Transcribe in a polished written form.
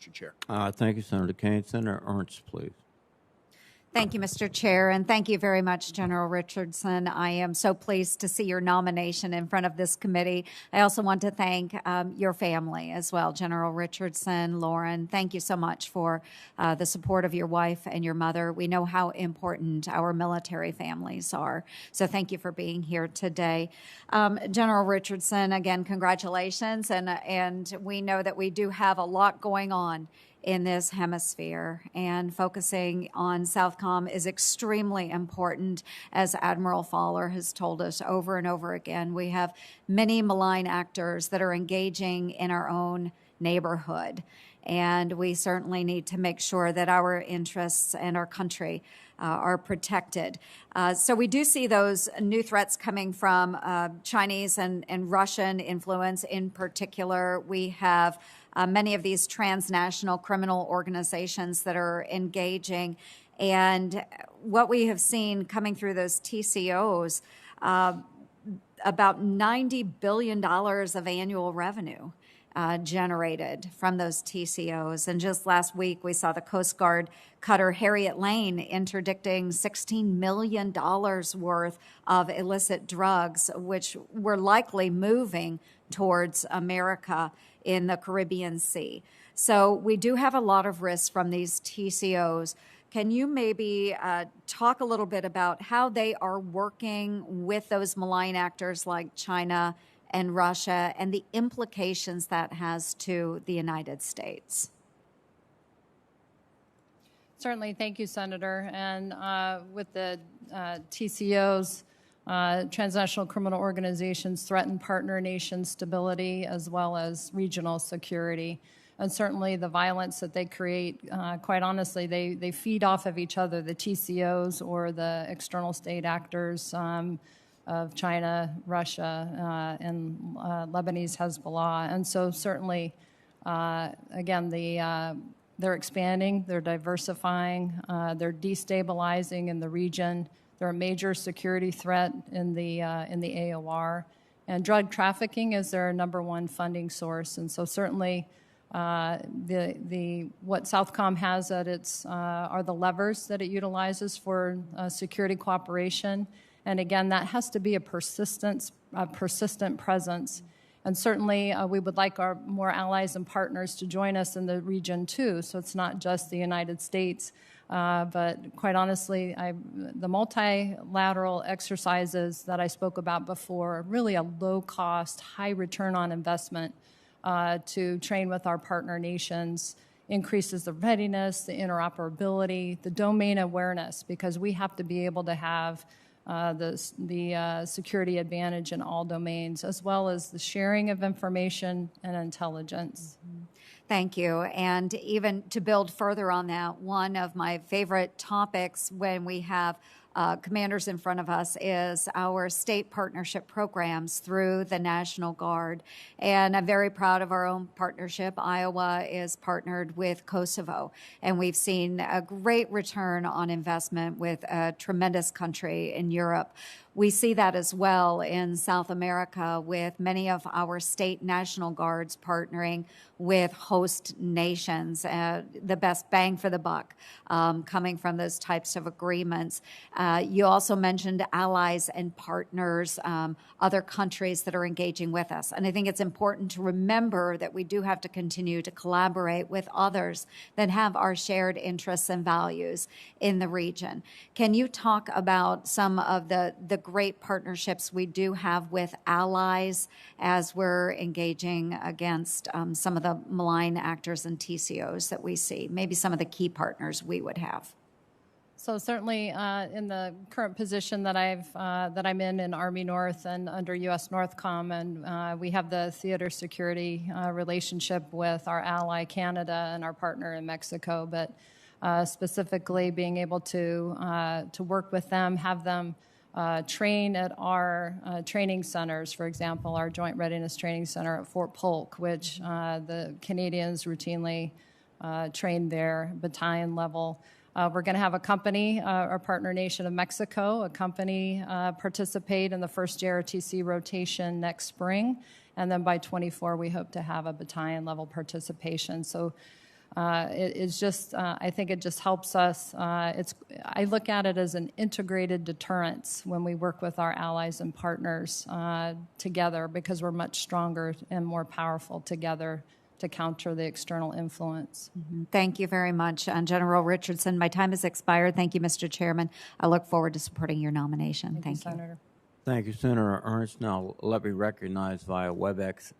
Mr. Chair. Thank you, Senator Kane. Senator Ernst, please. Thank you, Mr. Chair, and thank you very much, General Richardson. I am so pleased to see your nomination in front of this committee. I also want to thank your family as well, General Richardson, Lauren. Thank you so much for the support of your wife and your mother. We know how important our military families are, so thank you for being here today. General Richardson, again, congratulations, and we know that we do have a lot going on in this hemisphere, and focusing on Southcom is extremely important. As Admiral Fowler has told us over and over again, we have many malign actors that are engaging in our own neighborhood, and we certainly need to make sure that our interests and our country are protected. So we do see those new threats coming from Chinese and Russian influence in particular. We have many of these transnational criminal organizations that are engaging. And what we have seen coming through those TCOs, about $90 billion of annual revenue generated from those TCOs. And just last week, we saw the Coast Guard cutter Harriet Lane interdicting $16 million worth of illicit drugs, which were likely moving towards America in the Caribbean Sea. So we do have a lot of risks from these TCOs. Can you maybe talk a little bit about how they are working with those malign actors like China and Russia and the implications that has to the United States? Certainly. Thank you, Senator. And with the TCOs, transnational criminal organizations threaten partner nation stability as well as regional security. And certainly the violence that they create, quite honestly, they feed off of each other, the TCOs or the external state actors of China, Russia, and Lebanese Hezbollah. And so certainly, again, they're expanding, they're diversifying, they're destabilizing in the region. They're a major security threat in the AOR, and drug trafficking is their number one funding source. And so certainly, what Southcom has at its are the levers that it utilizes for security cooperation. And again, that has to be a persistent presence. And certainly, we would like our more allies and partners to join us in the region too. So it's not just the United States. But quite honestly, the multilateral exercises that I spoke about before are really a low-cost, high return on investment to train with our partner nations, increases the readiness, the interoperability, the domain awareness, because we have to be able to have the security advantage in all domains, as well as the sharing of information and intelligence. Mm-hmm. Thank you. And even to build further on that, one of my favorite topics when we have commanders in front of us is our state partnership programs through the National Guard. And I'm very proud of our own partnership. Iowa is partnered with Kosovo, and we've seen a great return on investment with a tremendous country in Europe. We see that as well in South America with many of our state National Guards partnering with host nations, the best bang for the buck coming from those types of agreements. You also mentioned allies and partners, other countries that are engaging with us. And I think it's important to remember that we do have to continue to collaborate with others that have our shared interests and values in the region. Can you talk about some of the great partnerships we do have with allies as we're engaging against some of the malign actors and TCOs that we see, maybe some of the key partners we would have? So certainly in the current position that I'm in Army North and under U.S. Northcom, and we have the theater security relationship with our ally Canada and our partner in Mexico, but specifically being able to work with them, have them train at our training centers, for example, our Joint Readiness Training Center at Fort Polk, which the Canadians routinely train there, battalion level. We're going to have a company, our partner nation of Mexico, a company participate in the first JRTC rotation next spring. And then by 24, we hope to have a battalion level participation. So It's just, I think it just helps us. I look at it as an integrated deterrence when we work with our allies and partners together, because we're much stronger and more powerful together to counter the external influence. Thank you very much, General Richardson. My time has expired. Thank you, Mr. Chairman. I look forward to supporting your nomination. Thank you. Senator. Thank you, Senator Ernst. Now let me recognize via WebEx